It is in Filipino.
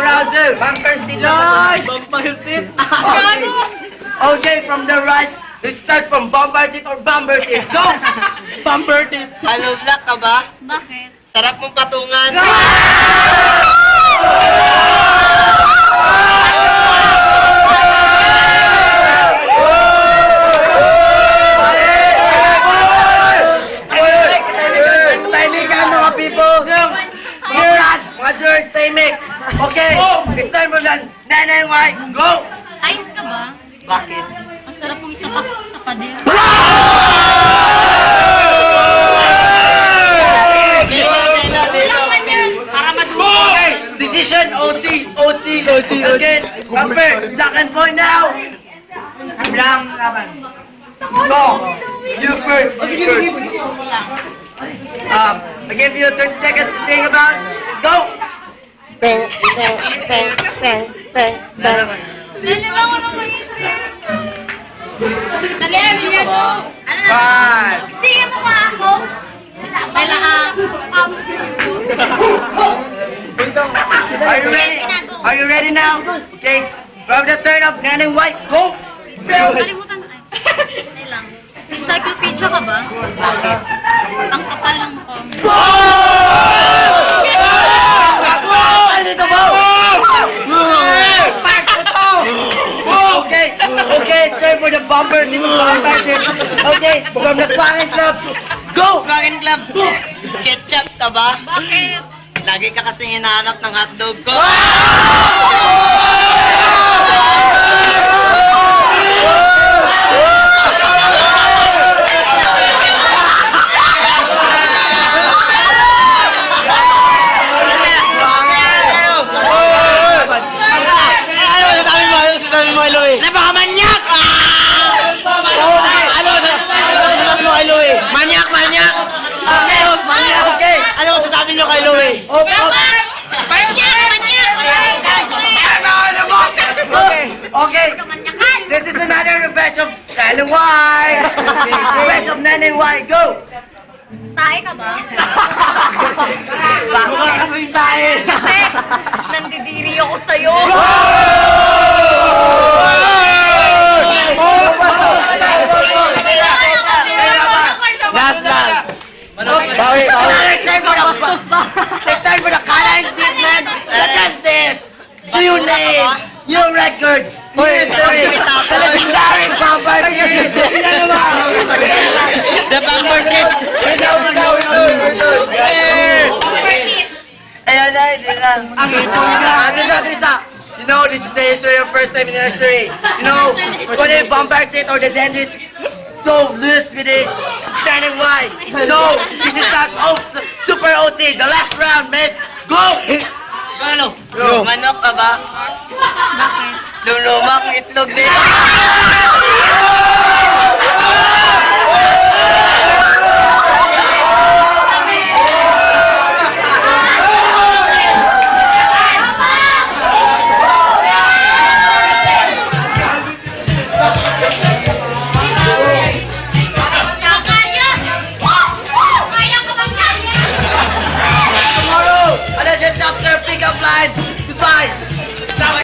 Round two. Bumper seat. Okay, from the right, it starts from bumper seat or bumper seat. Go! Bumper seat. Hello, black ka ba? Bakit? Sarap mong patungan. Timing ka mga people! Yes! Mga George, timing! Okay, it's time for the Nanay White. Go! Ayos ka ba? Bakit? Ang sarap mong isa pa sa pader. Para maduro. Okay, decision, OT. Again, number, Jack and Boy now. Blank laban. Go! You first. I give you 30 seconds to think about it. Go! Nalala ko ng Dali, Emilia, go! Ano na? 5. Sige mo nga ako! Kailangan. Are you ready? Are you ready now? Okay, from the turn of Nanay White, go! Kalimutan na. Ay lang. Encyclopedia ka ba? Bakit? Ang kapal ng comment. Dito ba? Okay, it's time for the bumper. Okay, from the Swangen Club, go! Swagen Club. Ketchup ka ba? Bakit? Lagi ka kasing hinahanap ng hotdog ko. Napakamanyak! Manyak! Okay, Ano masasabi niyo kay Louie? Okay, this is another revenge of Nanay White. Revenge of Nanay White, go! Tae ka ba? Mukha kasing tayo. Nandidiri ako sa'yo. Last. It's time for the Kalahin Seatman, the dentist. New name, new record, new history, the legendary Bumper Kid. The Bumper Kid! Ayan na, hindi lang. Trisa, you know, this is the history of first time in the history. You know, when the Bumper Kid or the dentist, so list with it. Standing wide. No, this is not Super OT. The last round, man. Go! Ano? Go. Manok ka ba? Bakit? Lulumak itlog nila.